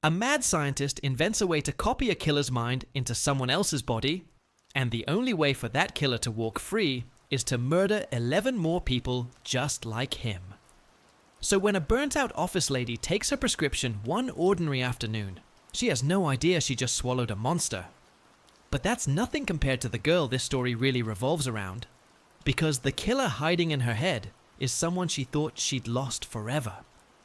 A mad scientist invents a way to copy a killer's mind into someone else's body, and the only way for that killer to walk free is to murder 11 more people just like him. So when a burnt-out office lady takes her prescription one ordinary afternoon, she has no idea she just swallowed a monster. But that's nothing compared to the girl this story really revolves around, because the killer hiding in her head is someone she thought she'd lost forever.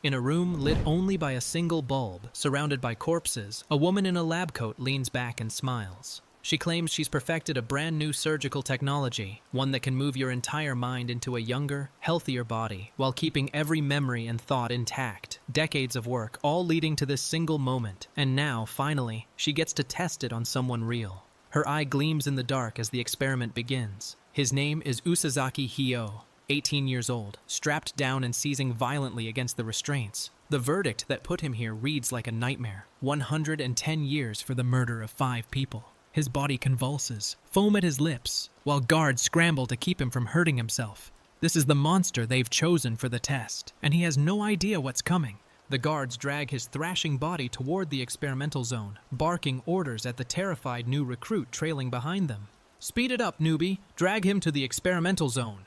In a room lit only by a single bulb, surrounded by corpses, a woman in a lab coat leans back and smiles. She claims she's perfected a brand new surgical technology, one that can move your entire mind into a younger, healthier body, while keeping every memory and thought intact. Decades of work, all leading to this single moment. And now, finally, she gets to test it on someone real. Her eye gleams in the dark as the experiment begins. His name is Usazaki Hyo, 18 years old, strapped down and seizing violently against the restraints. The verdict that put him here reads like a nightmare. 110 years for the murder of 5 people. His body convulses, foam at his lips, while guards scramble to keep him from hurting himself. This is the monster they've chosen for the test, and he has no idea what's coming. The guards drag his thrashing body toward the experimental zone, barking orders at the terrified new recruit trailing behind them. "Speed it up, newbie! Drag him to the experimental zone!"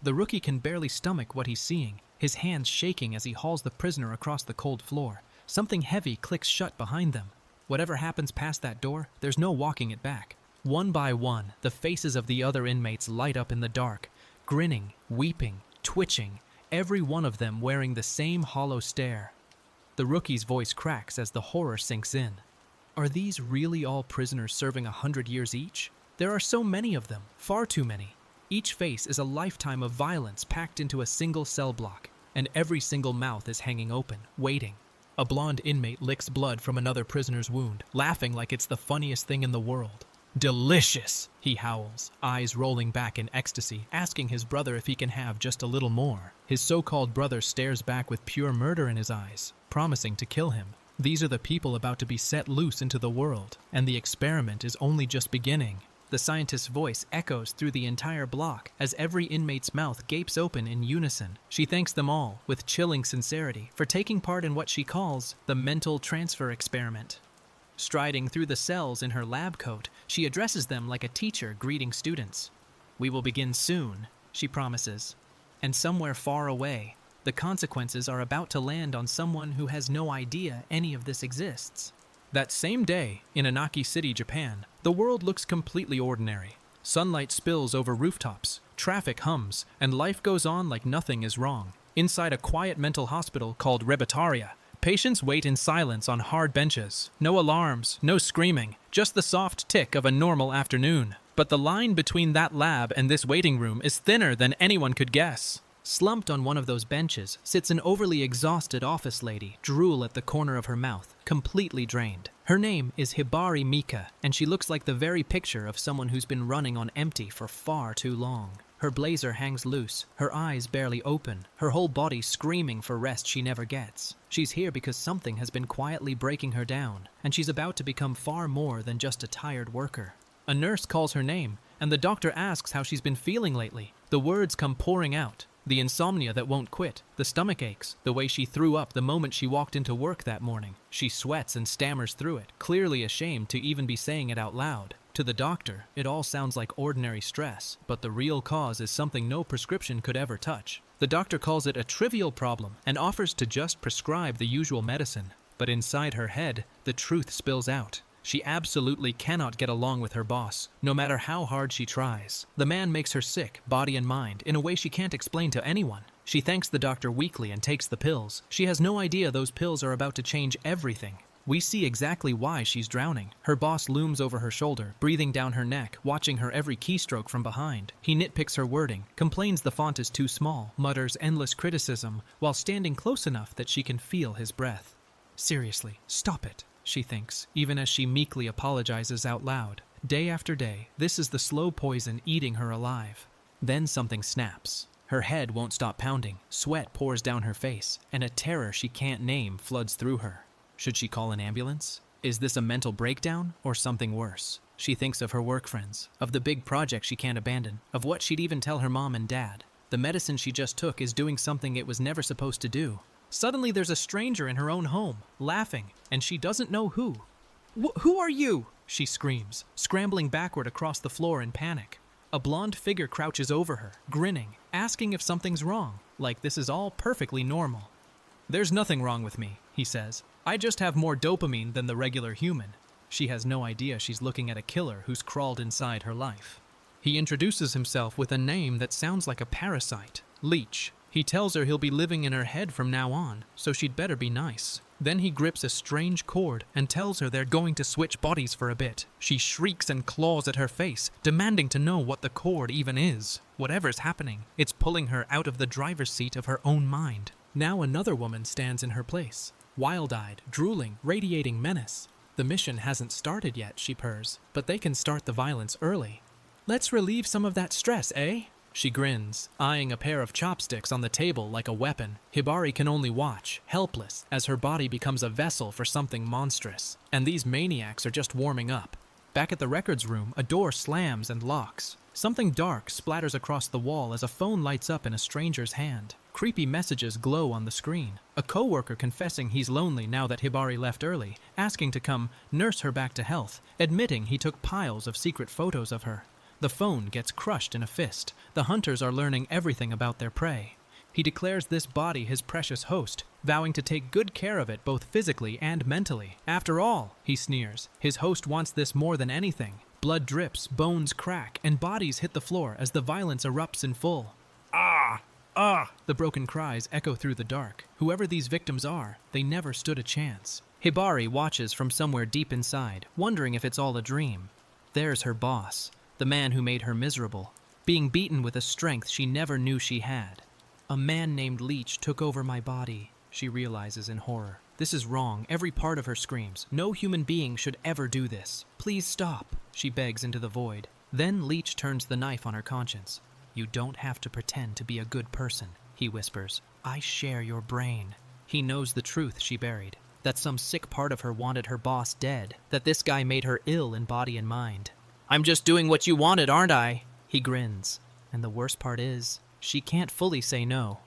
The rookie can barely stomach what he's seeing, his hands shaking as he hauls the prisoner across the cold floor. Something heavy clicks shut behind them. Whatever happens past that door, there's no walking it back. One by one, the faces of the other inmates light up in the dark, grinning, weeping, twitching, every one of them wearing the same hollow stare. The rookie's voice cracks as the horror sinks in. Are these really all prisoners serving 100 years each? There are so many of them, far too many. Each face is a lifetime of violence packed into a single cell block, and every single mouth is hanging open, waiting. A blonde inmate licks blood from another prisoner's wound, laughing like it's the funniest thing in the world. "Delicious!" he howls, eyes rolling back in ecstasy, asking his brother if he can have just a little more. His so-called brother stares back with pure murder in his eyes, promising to kill him. These are the people about to be set loose into the world, and the experiment is only just beginning. The scientist's voice echoes through the entire block as every inmate's mouth gapes open in unison. She thanks them all, with chilling sincerity, for taking part in what she calls the mental transfer experiment. Striding through the cells in her lab coat, she addresses them like a teacher greeting students. "We will begin soon," she promises. And somewhere far away, the consequences are about to land on someone who has no idea any of this exists. That same day, in Anaki City, Japan, the world looks completely ordinary. Sunlight spills over rooftops, traffic hums, and life goes on like nothing is wrong. Inside a quiet mental hospital called Rebataria, patients wait in silence on hard benches. No alarms, no screaming, just the soft tick of a normal afternoon. But the line between that lab and this waiting room is thinner than anyone could guess. Slumped on one of those benches sits an overly exhausted office lady, drool at the corner of her mouth, completely drained. Her name is Hibari Mika, and she looks like the very picture of someone who's been running on empty for far too long. Her blazer hangs loose, her eyes barely open, her whole body screaming for rest she never gets. She's here because something has been quietly breaking her down, and she's about to become far more than just a tired worker. A nurse calls her name, and the doctor asks how she's been feeling lately. The words come pouring out. The insomnia that won't quit, the stomach aches, the way she threw up the moment she walked into work that morning. She sweats and stammers through it, clearly ashamed to even be saying it out loud. To the doctor, it all sounds like ordinary stress, but the real cause is something no prescription could ever touch. The doctor calls it a trivial problem and offers to just prescribe the usual medicine. But inside her head, the truth spills out. She absolutely cannot get along with her boss, no matter how hard she tries. The man makes her sick, body and mind, in a way she can't explain to anyone. She thanks the doctor weakly and takes the pills. She has no idea those pills are about to change everything. We see exactly why she's drowning. Her boss looms over her shoulder, breathing down her neck, watching her every keystroke from behind. He nitpicks her wording, complains the font is too small, mutters endless criticism, while standing close enough that she can feel his breath. "Seriously, stop it," she thinks, even as she meekly apologizes out loud. Day after day, this is the slow poison eating her alive. Then something snaps. Her head won't stop pounding, sweat pours down her face, and a terror she can't name floods through her. Should she call an ambulance? Is this a mental breakdown or something worse? She thinks of her work friends, of the big project she can't abandon, of what she'd even tell her mom and dad. The medicine she just took is doing something it was never supposed to do. Suddenly there's a stranger in her own home, laughing, and she doesn't know who. Who are you? She screams, scrambling backward across the floor in panic. A blonde figure crouches over her, grinning, asking if something's wrong, like this is all perfectly normal. There's nothing wrong with me, he says. I just have more dopamine than the regular human. She has no idea she's looking at a killer who's crawled inside her life. He introduces himself with a name that sounds like a parasite, Leech. He tells her he'll be living in her head from now on, so she'd better be nice. Then he grips a strange cord and tells her they're going to switch bodies for a bit. She shrieks and claws at her face, demanding to know what the cord even is. Whatever's happening, it's pulling her out of the driver's seat of her own mind. Now another woman stands in her place, wild-eyed, drooling, radiating menace. The mission hasn't started yet, she purrs, but they can start the violence early. Let's relieve some of that stress, eh? She grins, eyeing a pair of chopsticks on the table like a weapon. Hibari can only watch, helpless, as her body becomes a vessel for something monstrous. And these maniacs are just warming up. Back at the records room, a door slams and locks. Something dark splatters across the wall as a phone lights up in a stranger's hand. Creepy messages glow on the screen. A coworker confessing he's lonely now that Hibari left early, asking to come nurse her back to health, admitting he took piles of secret photos of her. The phone gets crushed in a fist. The hunters are learning everything about their prey. He declares this body his precious host, vowing to take good care of it both physically and mentally. After all, he sneers, his host wants this more than anything. Blood drips, bones crack, and bodies hit the floor as the violence erupts in full. Ah! Ah! The broken cries echo through the dark. Whoever these victims are, they never stood a chance. Hibari watches from somewhere deep inside, wondering if it's all a dream. There's her boss. The man who made her miserable, being beaten with a strength she never knew she had. A man named Leech took over my body, she realizes in horror. This is wrong, every part of her screams. No human being should ever do this. Please stop, she begs into the void. Then Leech turns the knife on her conscience. You don't have to pretend to be a good person, he whispers. I share your brain. He knows the truth she buried, that some sick part of her wanted her boss dead, that this guy made her ill in body and mind. I'm just doing what you wanted, aren't I? He grins. And the worst part is, she can't fully say no.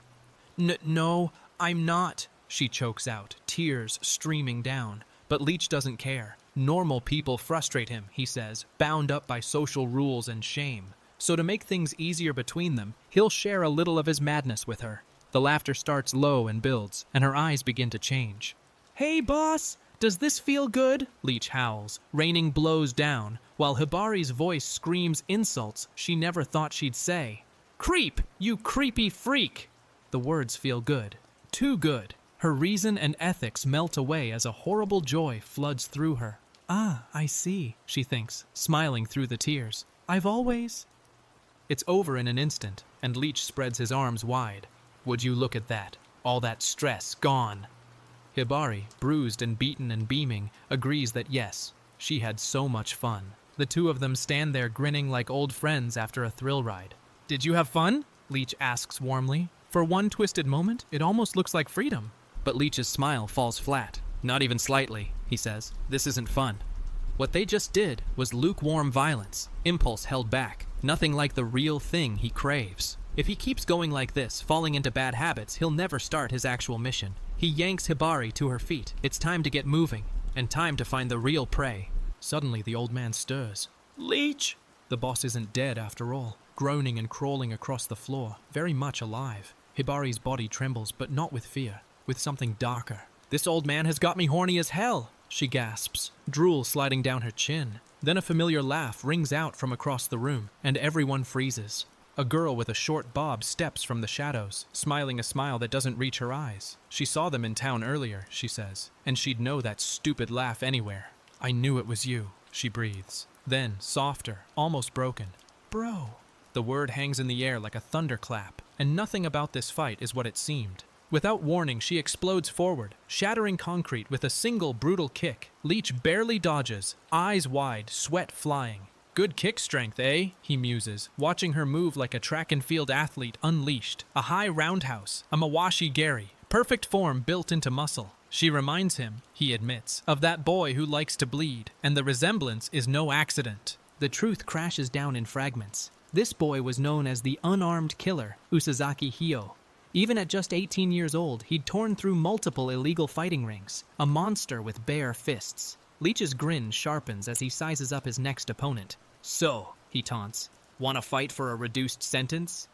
No, I'm not, she chokes out, tears streaming down. But Leech doesn't care. Normal people frustrate him, he says, bound up by social rules and shame. So to make things easier between them, he'll share a little of his madness with her. The laughter starts low and builds, and her eyes begin to change. Hey, boss! Does this feel good? Leech howls, raining blows down, while Hibari's voice screams insults she never thought she'd say. Creep! You creepy freak! The words feel good. Too good. Her reason and ethics melt away as a horrible joy floods through her. Ah, I see, she thinks, smiling through the tears. I've always... It's over in an instant, and Leech spreads his arms wide. Would you look at that? All that stress gone. Hibari, bruised and beaten and beaming, agrees that yes, she had so much fun. The two of them stand there grinning like old friends after a thrill ride. Did you have fun? Leech asks warmly. For one twisted moment, it almost looks like freedom. But Leech's smile falls flat. Not even slightly, he says. This isn't fun. What they just did was lukewarm violence, impulse held back, nothing like the real thing he craves. If he keeps going like this, falling into bad habits, he'll never start his actual mission. He yanks Hibari to her feet. It's time to get moving, and time to find the real prey. Suddenly, the old man stirs. Leech! The boss isn't dead after all, groaning and crawling across the floor, very much alive. Hibari's body trembles, but not with fear, with something darker. This old man has got me horny as hell, she gasps, drool sliding down her chin. Then a familiar laugh rings out from across the room, and everyone freezes. A girl with a short bob steps from the shadows, smiling a smile that doesn't reach her eyes. She saw them in town earlier, she says, and she'd know that stupid laugh anywhere. I knew it was you, she breathes. Then, softer, almost broken. Bro. The word hangs in the air like a thunderclap, and nothing about this fight is what it seemed. Without warning, she explodes forward, shattering concrete with a single brutal kick. Leech barely dodges, eyes wide, sweat flying. Good kick strength, eh? He muses, watching her move like a track and field athlete unleashed. A high roundhouse, a mawashi-geri, perfect form built into muscle. She reminds him, he admits, of that boy who likes to bleed, and the resemblance is no accident. The truth crashes down in fragments. This boy was known as the unarmed killer, Usazaki Hyo. Even at just 18 years old, he'd torn through multiple illegal fighting rings, a monster with bare fists. Leech's grin sharpens as he sizes up his next opponent. "So," he taunts, "wanna fight for a reduced sentence?"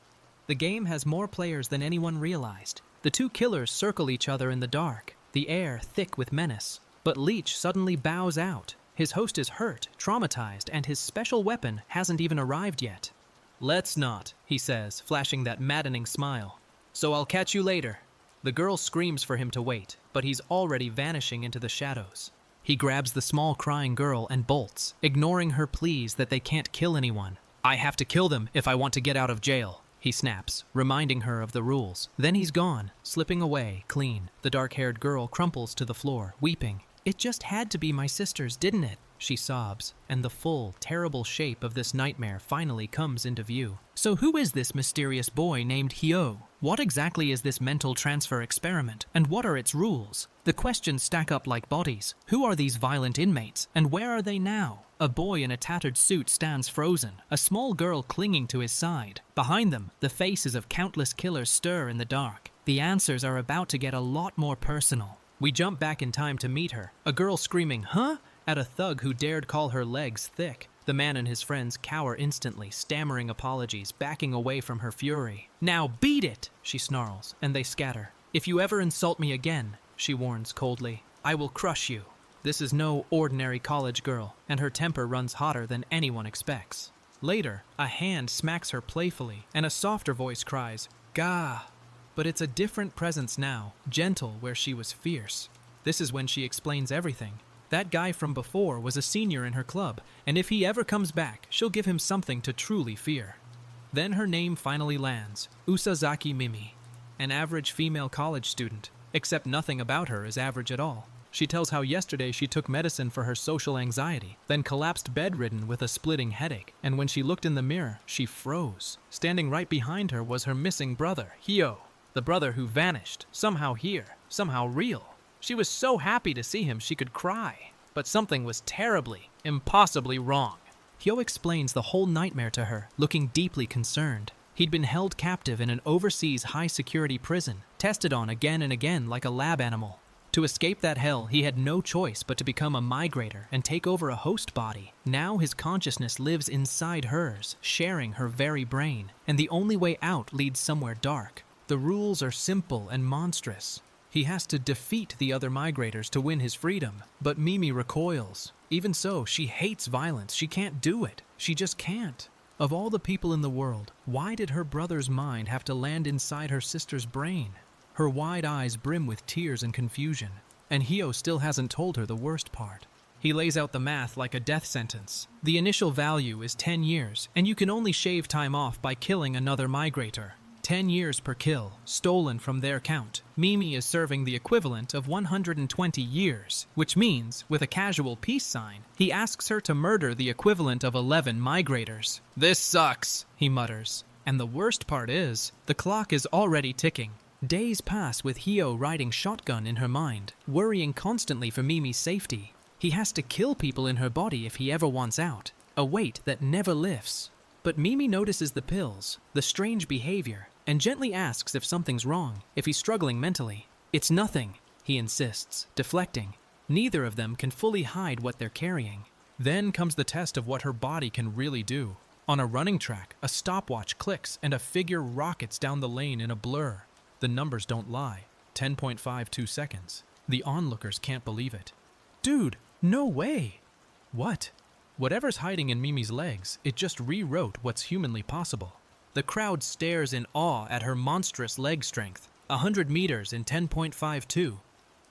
The game has more players than anyone realized. The two killers circle each other in the dark, the air thick with menace. But Leech suddenly bows out. His host is hurt, traumatized, and his special weapon hasn't even arrived yet. "Let's not," he says, flashing that maddening smile. "So I'll catch you later." The girl screams for him to wait, but he's already vanishing into the shadows. He grabs the small crying girl and bolts, ignoring her pleas that they can't kill anyone. "I have to kill them if I want to get out of jail," he snaps, reminding her of the rules. Then he's gone, slipping away, clean. The dark-haired girl crumples to the floor, weeping. "It just had to be my sisters, didn't it?" she sobs, and the full, terrible shape of this nightmare finally comes into view. So who is this mysterious boy named Hyo? What exactly is this mental transfer experiment, and what are its rules? The questions stack up like bodies. Who are these violent inmates, and where are they now? A boy in a tattered suit stands frozen, a small girl clinging to his side. Behind them, the faces of countless killers stir in the dark. The answers are about to get a lot more personal. We jump back in time to meet her, a girl screaming, "Huh?" at a thug who dared call her legs thick. The man and his friends cower instantly, stammering apologies, backing away from her fury. "Now beat it!" she snarls, and they scatter. "If you ever insult me again," she warns coldly, "I will crush you." This is no ordinary college girl, and her temper runs hotter than anyone expects. Later, a hand smacks her playfully, and a softer voice cries, "Gah!" But it's a different presence now, gentle where she was fierce. This is when she explains everything. That guy from before was a senior in her club, and if he ever comes back, she'll give him something to truly fear. Then her name finally lands, Usazaki Mimi, an average female college student, except nothing about her is average at all. She tells how yesterday she took medicine for her social anxiety, then collapsed bedridden with a splitting headache, and when she looked in the mirror, she froze. Standing right behind her was her missing brother, Hyo, the brother who vanished, somehow here, somehow real. She was so happy to see him she could cry, but something was terribly, impossibly wrong. Hyo explains the whole nightmare to her, looking deeply concerned. He'd been held captive in an overseas high-security prison, tested on again and again like a lab animal. To escape that hell, he had no choice but to become a migrator and take over a host body. Now his consciousness lives inside hers, sharing her very brain, and the only way out leads somewhere dark. The rules are simple and monstrous. He has to defeat the other migrators to win his freedom, but Mimi recoils. Even so, she hates violence. She can't do it. She just can't. Of all the people in the world, why did her brother's mind have to land inside her sister's brain? Her wide eyes brim with tears and confusion, and Hyo still hasn't told her the worst part. He lays out the math like a death sentence. The initial value is 10 years, and you can only shave time off by killing another migrator. 10 years per kill, stolen from their count. Mimi is serving the equivalent of 120 years, which means, with a casual peace sign, he asks her to murder the equivalent of 11 migrators. "This sucks," he mutters. And the worst part is, the clock is already ticking. Days pass with Hyo riding shotgun in her mind, worrying constantly for Mimi's safety. He has to kill people in her body if he ever wants out, a weight that never lifts. But Mimi notices the pills, the strange behavior, and gently asks if something's wrong, if he's struggling mentally. "It's nothing," he insists, deflecting. Neither of them can fully hide what they're carrying. Then comes the test of what her body can really do. On a running track, a stopwatch clicks and a figure rockets down the lane in a blur. The numbers don't lie. 10.52 seconds. The onlookers can't believe it. "Dude, no way!" What? Whatever's hiding in Mimi's legs, it just rewrote what's humanly possible. The crowd stares in awe at her monstrous leg strength. 100 meters in 10.52.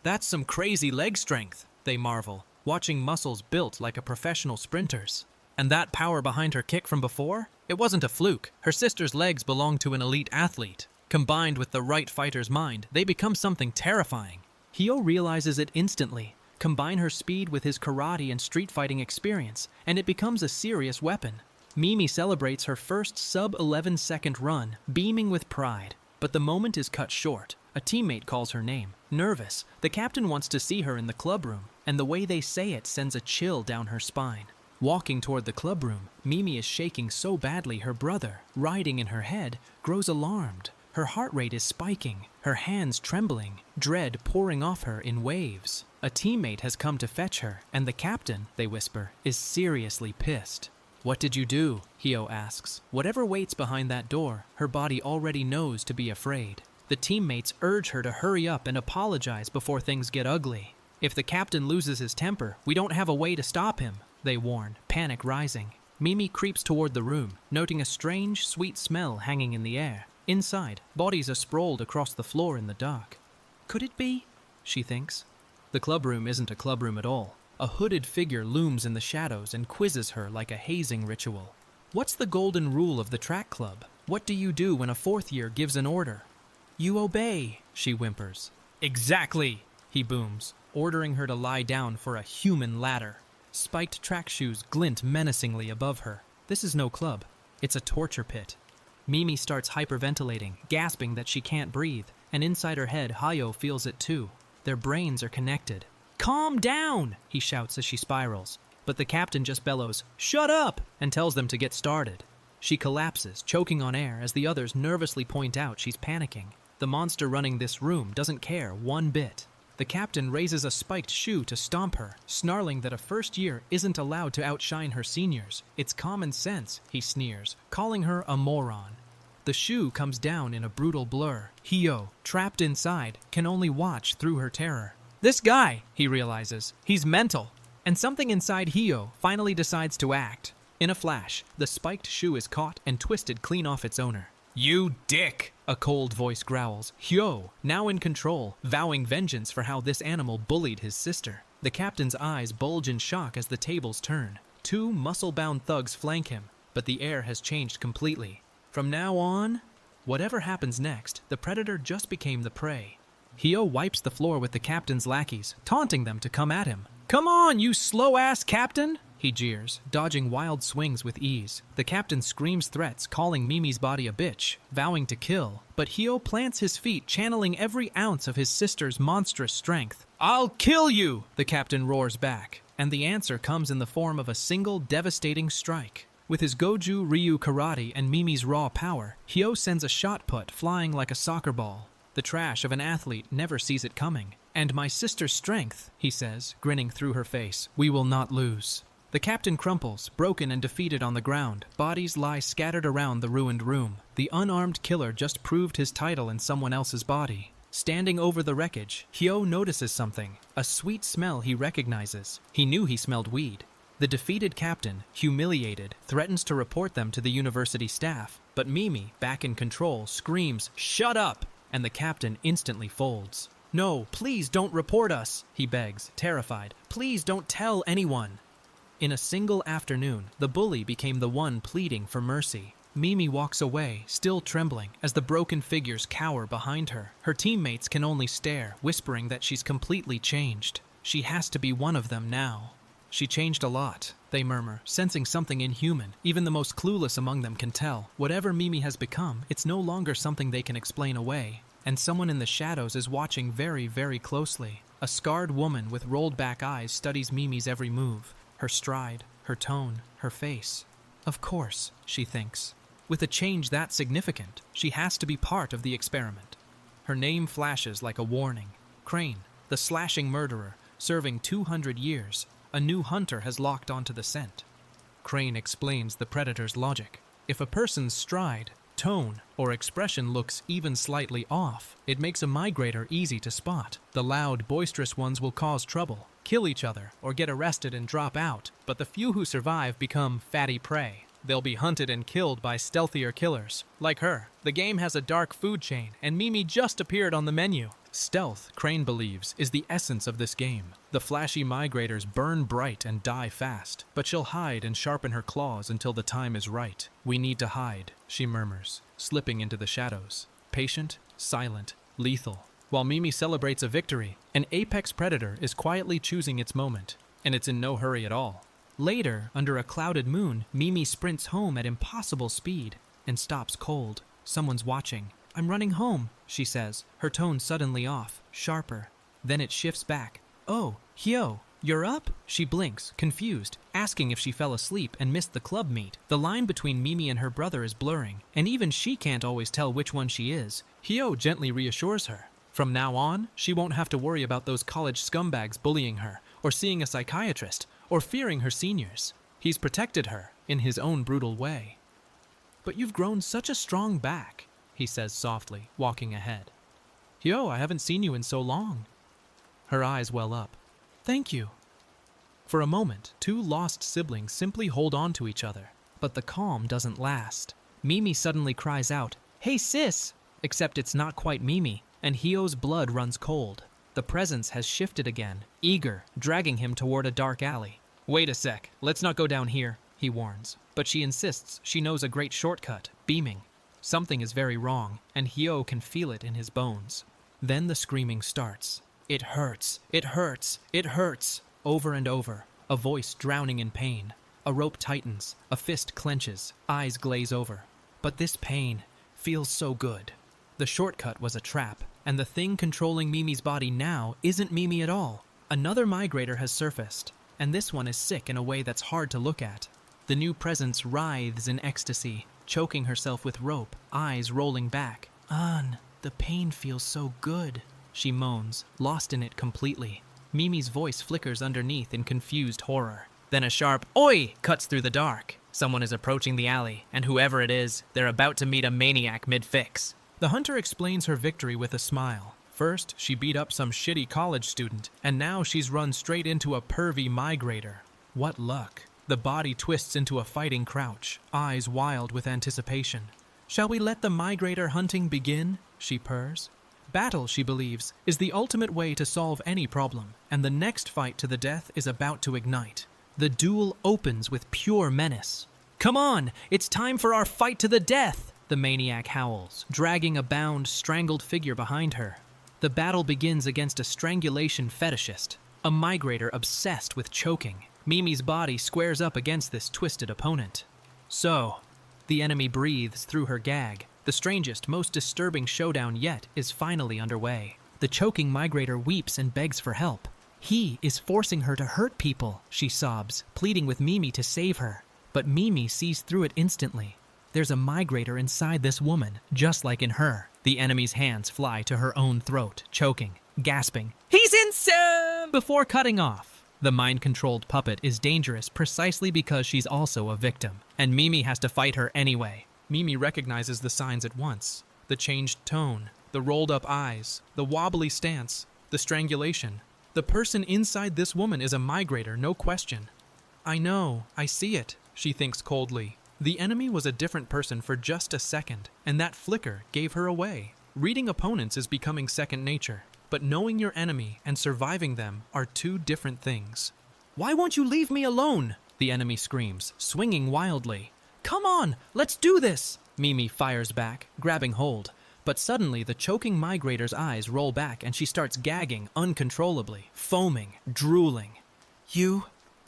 "That's some crazy leg strength," they marvel, watching muscles built like a professional sprinter's. And that power behind her kick from before? It wasn't a fluke. Her sister's legs belonged to an elite athlete. Combined with the right fighter's mind, they become something terrifying. Hyo realizes it instantly. Combine her speed with his karate and street fighting experience, and it becomes a serious weapon. Mimi celebrates her first sub-11-second run, beaming with pride. But the moment is cut short. A teammate calls her name. Nervous, the captain wants to see her in the club room, and the way they say it sends a chill down her spine. Walking toward the club room, Mimi is shaking so badly her brother, riding in her head, grows alarmed. Her heart rate is spiking, her hands trembling, dread pouring off her in waves. A teammate has come to fetch her, and the captain, they whisper, is seriously pissed. "What did you do?" Hio asks. Whatever waits behind that door, her body already knows to be afraid. The teammates urge her to hurry up and apologize before things get ugly. "If the captain loses his temper, we don't have a way to stop him," they warn, panic rising. Mimi creeps toward the room, noting a strange, sweet smell hanging in the air. Inside, bodies are sprawled across the floor in the dark. Could it be? She thinks. The clubroom isn't a clubroom at all. A hooded figure looms in the shadows and quizzes her like a hazing ritual. What's the golden rule of the track club? What do you do when a fourth year gives an order? You obey, she whimpers. Exactly, he booms, ordering her to lie down for a human ladder. Spiked track shoes glint menacingly above her. This is no club. It's a torture pit. Mimi starts hyperventilating, gasping that she can't breathe, and inside her head, Hayo feels it too. Their brains are connected. Calm down, he shouts as she spirals. But the captain just bellows, shut up, and tells them to get started. She collapses, choking on air as the others nervously point out she's panicking. The monster running this room doesn't care one bit. The captain raises a spiked shoe to stomp her, snarling that a first year isn't allowed to outshine her seniors. It's common sense, he sneers, calling her a moron. The shoe comes down in a brutal blur. Hio, trapped inside, can only watch through her terror. This guy, he realizes, he's mental. And something inside Hio finally decides to act. In a flash, the spiked shoe is caught and twisted clean off its owner. You dick, a cold voice growls. Hio, now in control, vowing vengeance for how this animal bullied his sister. The captain's eyes bulge in shock as the tables turn. Two muscle-bound thugs flank him, but the air has changed completely. From now on, whatever happens next, the predator just became the prey. Hio wipes the floor with the captain's lackeys, taunting them to come at him. Come on, you slow-ass captain, he jeers, dodging wild swings with ease. The captain screams threats, calling Mimi's body a bitch, vowing to kill. But Hio plants his feet, channeling every ounce of his sister's monstrous strength. I'll kill you, the captain roars back. And the answer comes in the form of a single devastating strike. With his Goju Ryu karate and Mimi's raw power, Hio sends a shot put flying like a soccer ball. The trash of an athlete never sees it coming. And my sister's strength, he says, grinning through her face. We will not lose. The captain crumples, broken and defeated on the ground. Bodies lie scattered around the ruined room. The unarmed killer just proved his title in someone else's body. Standing over the wreckage, Hio notices something. A sweet smell he recognizes. He knew he smelled weed. The defeated captain, humiliated, threatens to report them to the university staff. But Mimi, back in control, screams, "Shut up!" And the captain instantly folds. No, please don't report us, he begs, terrified. Please don't tell anyone. In a single afternoon, the bully became the one pleading for mercy. Mimi walks away, still trembling, as the broken figures cower behind her. Her teammates can only stare, whispering that she's completely changed. She has to be one of them now. She changed a lot, they murmur, sensing something inhuman. Even the most clueless among them can tell. Whatever Mimi has become, it's no longer something they can explain away. And someone in the shadows is watching very, very closely. A scarred woman with rolled back eyes studies Mimi's every move. Her stride, her tone, her face. Of course, she thinks. With a change that significant, she has to be part of the experiment. Her name flashes like a warning. Crane, the slashing murderer, serving 200 years. A new hunter has locked onto the scent. Crane explains the predator's logic. If a person's stride, tone, or expression looks even slightly off, it makes a migrator easy to spot. The loud, boisterous ones will cause trouble, kill each other, or get arrested and drop out, but the few who survive become fatty prey. They'll be hunted and killed by stealthier killers, like her. The game has a dark food chain, and Mimi just appeared on the menu. Stealth, Crane believes, is the essence of this game. The flashy migrators burn bright and die fast, but she'll hide and sharpen her claws until the time is right. We need to hide, she murmurs, slipping into the shadows. Patient, silent, lethal. While Mimi celebrates a victory, an apex predator is quietly choosing its moment, and it's in no hurry at all. Later, under a clouded moon, Mimi sprints home at impossible speed and stops cold. Someone's watching. I'm running home, she says, her tone suddenly off, sharper. Then it shifts back. Oh, Hio, "You're up?" She blinks, confused, asking if she fell asleep and missed the club meet. The line between Mimi and her brother is blurring, and even she can't always tell which one she is. Hyo gently reassures her. From now on, she won't have to worry about those college scumbags bullying her, or seeing a psychiatrist, or fearing her seniors. He's protected her, in his own brutal way. "But you've grown such a strong back," he says softly, walking ahead. "Hyo, I haven't seen you in so long." Her eyes well up. "Thank you." For a moment, two lost siblings simply hold on to each other. But the calm doesn't last. Mimi suddenly cries out, "Hey sis!" Except it's not quite Mimi, and Hyo's blood runs cold. The presence has shifted again, eager, dragging him toward a dark alley. "Wait a sec, let's not go down here," he warns. But she insists she knows a great shortcut, beaming. Something is very wrong, and Hyo can feel it in his bones. Then the screaming starts. "It hurts, it hurts, it hurts," over and over, a voice drowning in pain. A rope tightens, a fist clenches, eyes glaze over. But this pain feels so good. The shortcut was a trap, and the thing controlling Mimi's body now isn't Mimi at all. Another migrator has surfaced, and this one is sick in a way that's hard to look at. The new presence writhes in ecstasy, choking herself with rope, eyes rolling back. "An, the pain feels so good," she moans, lost in it completely. Mimi's voice flickers underneath in confused horror. Then a sharp "Oi!" cuts through the dark. Someone is approaching the alley, and whoever it is, they're about to meet a maniac mid-fix. The hunter explains her victory with a smile. First, she beat up some shitty college student, and now she's run straight into a pervy migrator. What luck. The body twists into a fighting crouch, eyes wild with anticipation. "Shall we let the migrator hunting begin?" she purrs. Battle, she believes, is the ultimate way to solve any problem, and the next fight to the death is about to ignite. The duel opens with pure menace. "Come on, it's time for our fight to the death!" the maniac howls, dragging a bound, strangled figure behind her. The battle begins against a strangulation fetishist, a migrator obsessed with choking. Mimi's body squares up against this twisted opponent. So, the enemy breathes through her gag. The strangest, most disturbing showdown yet is finally underway. The choking migrator weeps and begs for help. "He is forcing her to hurt people," she sobs, pleading with Mimi to save her. But Mimi sees through it instantly. There's a migrator inside this woman, just like in her. The enemy's hands fly to her own throat, choking, gasping, "He's insane!" before cutting off. The mind-controlled puppet is dangerous precisely because she's also a victim, and Mimi has to fight her anyway. Mimi recognizes the signs at once. The changed tone, the rolled-up eyes, the wobbly stance, the strangulation. The person inside this woman is a migrator, no question. "I know, I see it," she thinks coldly. The enemy was a different person for just a second, and that flicker gave her away. Reading opponents is becoming second nature, but knowing your enemy and surviving them are two different things. "Why won't you leave me alone?" the enemy screams, swinging wildly. "Come on, let's do this!" Mimi fires back, grabbing hold. But suddenly the choking migrator's eyes roll back and she starts gagging uncontrollably, foaming, drooling. "You?"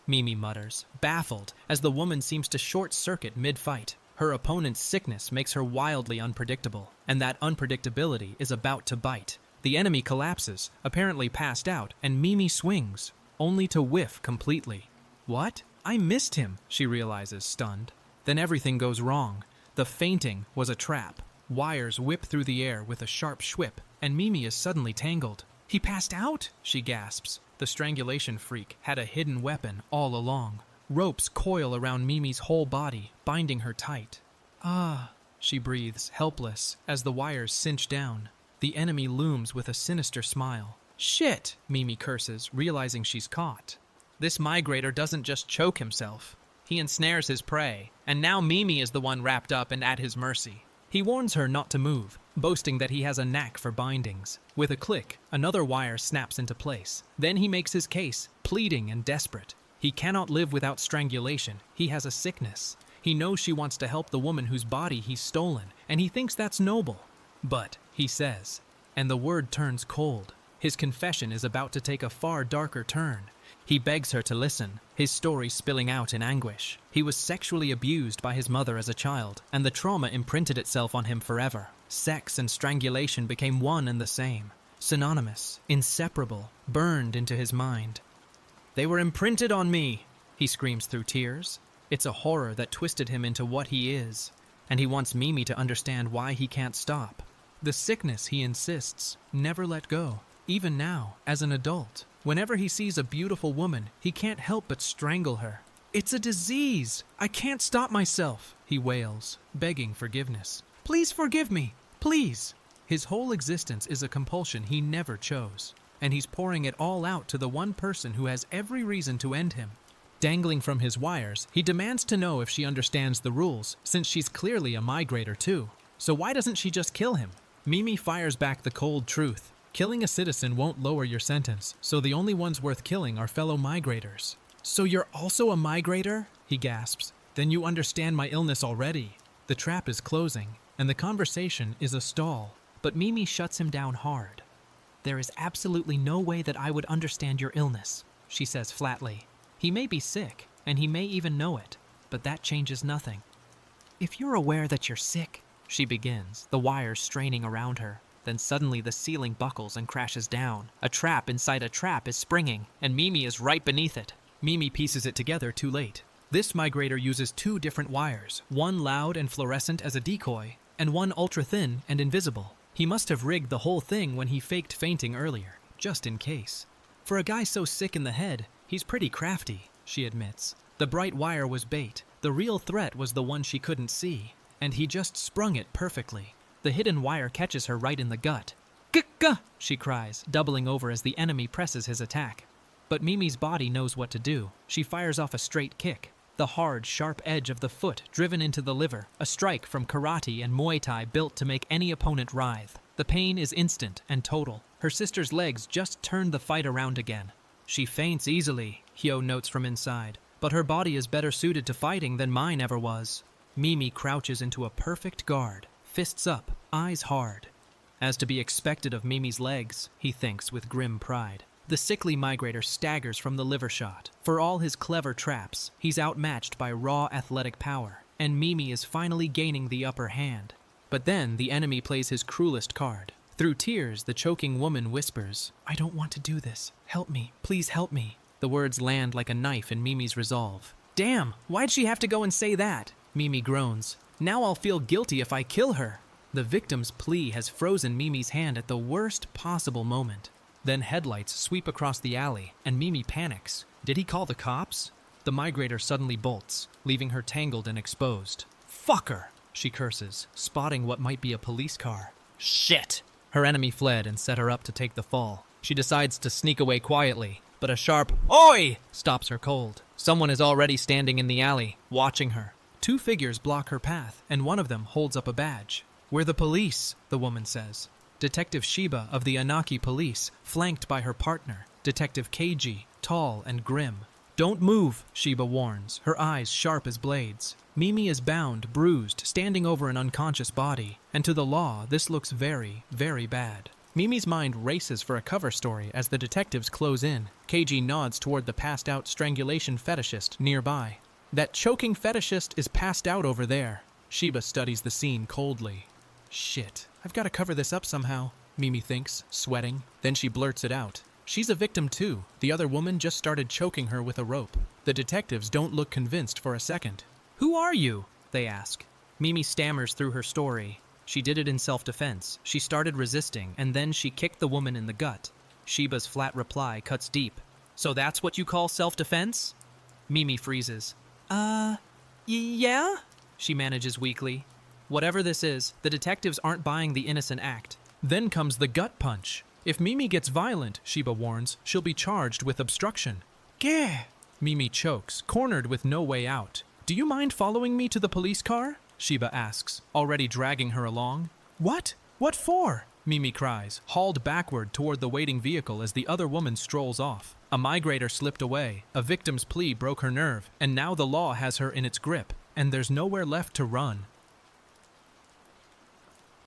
Mimi mutters, baffled, as the woman seems to short-circuit mid-fight. Her opponent's sickness makes her wildly unpredictable, and that unpredictability is about to bite. The enemy collapses, apparently passed out, and Mimi swings, only to whiff completely. "What? I missed him," she realizes, stunned. Then everything goes wrong. The fainting was a trap. Wires whip through the air with a sharp schwip, and Mimi is suddenly tangled. "He passed out?" she gasps. The strangulation freak had a hidden weapon all along. Ropes coil around Mimi's whole body, binding her tight. "Ah," she breathes, helpless, as the wires cinch down. The enemy looms with a sinister smile. "Shit," Mimi curses, realizing she's caught. This migrator doesn't just choke himself. He ensnares his prey, and now Mimi is the one wrapped up and at his mercy. He warns her not to move, boasting that he has a knack for bindings. With a click, another wire snaps into place. Then he makes his case, pleading and desperate. He cannot live without strangulation. He has a sickness. He knows she wants to help the woman whose body he's stolen, and he thinks that's noble. But, he says, and the word turns cold. His confession is about to take a far darker turn. He begs her to listen, his story spilling out in anguish. He was sexually abused by his mother as a child, and the trauma imprinted itself on him forever. Sex and strangulation became one and the same, synonymous, inseparable, burned into his mind. They were imprinted on me, he screams through tears. It's a horror that twisted him into what he is, and he wants Mimi to understand why he can't stop. The sickness, he insists, never let go. Even now, as an adult, whenever he sees a beautiful woman, he can't help but strangle her. It's a disease! I can't stop myself, he wails, begging forgiveness. Please forgive me, please! His whole existence is a compulsion he never chose, and he's pouring it all out to the one person who has every reason to end him. Dangling from his wires, he demands to know if she understands the rules, since she's clearly a migrator too. So why doesn't she just kill him? Mimi fires back the cold truth. Killing a citizen won't lower your sentence, so the only ones worth killing are fellow migrators. So you're also a migrator? He gasps. Then you understand my illness already. The trap is closing, and the conversation is a stall. But Mimi shuts him down hard. There is absolutely no way that I would understand your illness, she says flatly. He may be sick, and he may even know it, but that changes nothing. If you're aware that you're sick, she begins, the wires straining around her. Then suddenly the ceiling buckles and crashes down. A trap inside a trap is springing, and Mimi is right beneath it. Mimi pieces it together too late. This migrator uses two different wires, one loud and fluorescent as a decoy, and one ultra-thin and invisible. He must have rigged the whole thing when he faked fainting earlier, just in case. For a guy so sick in the head, he's pretty crafty, she admits. The bright wire was bait. The real threat was the one she couldn't see, and he just sprung it perfectly. The hidden wire catches her right in the gut. "Gah!" she cries, doubling over as the enemy presses his attack. But Mimi's body knows what to do. She fires off a straight kick. The hard, sharp edge of the foot driven into the liver, a strike from karate and Muay Thai built to make any opponent writhe. The pain is instant and total. Her sister's legs just turned the fight around again. She faints easily, Hyo notes from inside, but her body is better suited to fighting than mine ever was. Mimi crouches into a perfect guard, fists up, eyes hard. As to be expected of Mimi's legs, he thinks with grim pride. The sickly migrator staggers from the liver shot. For all his clever traps, he's outmatched by raw athletic power, and Mimi is finally gaining the upper hand. But then the enemy plays his cruelest card. Through tears, the choking woman whispers, "I don't want to do this. Help me. Please help me." The words land like a knife in Mimi's resolve. "Damn, why'd she have to go and say that?" Mimi groans. "Now I'll feel guilty if I kill her." The victim's plea has frozen Mimi's hand at the worst possible moment. Then headlights sweep across the alley, and Mimi panics. Did he call the cops? The migrator suddenly bolts, leaving her tangled and exposed. "Fucker!" she curses, spotting what might be a police car. "Shit!" Her enemy fled and set her up to take the fall. She decides to sneak away quietly, but a sharp "Oi!" stops her cold. Someone is already standing in the alley, watching her. Two figures block her path, and one of them holds up a badge. "We're the police," the woman says. Detective Shiba of the Anaki police, flanked by her partner, Detective Keiji, tall and grim. "Don't move," Shiba warns, her eyes sharp as blades. Mimi is bound, bruised, standing over an unconscious body, and to the law, this looks very, very bad. Mimi's mind races for a cover story as the detectives close in. Keiji nods toward the passed-out strangulation fetishist nearby. "That choking fetishist is passed out over there." Shiba studies the scene coldly. "Shit, I've got to cover this up somehow," Mimi thinks, sweating. Then she blurts it out. She's a victim too. The other woman just started choking her with a rope. The detectives don't look convinced for a second. "Who are you?" they ask. Mimi stammers through her story. She did it in self-defense. She started resisting, and then she kicked the woman in the gut. Shiba's flat reply cuts deep. "So that's what you call self-defense?" Mimi freezes. Yeah? She manages weakly. Whatever this is, the detectives aren't buying the innocent act. Then comes the gut punch. If Mimi gets violent, Shiba warns, she'll be charged with obstruction. Gah! Mimi chokes, cornered with no way out. "Do you mind following me to the police car?" Shiba asks, already dragging her along. "What? What for?" Mimi cries, hauled backward toward the waiting vehicle as the other woman strolls off. A migrator slipped away, a victim's plea broke her nerve, and now the law has her in its grip, and there's nowhere left to run.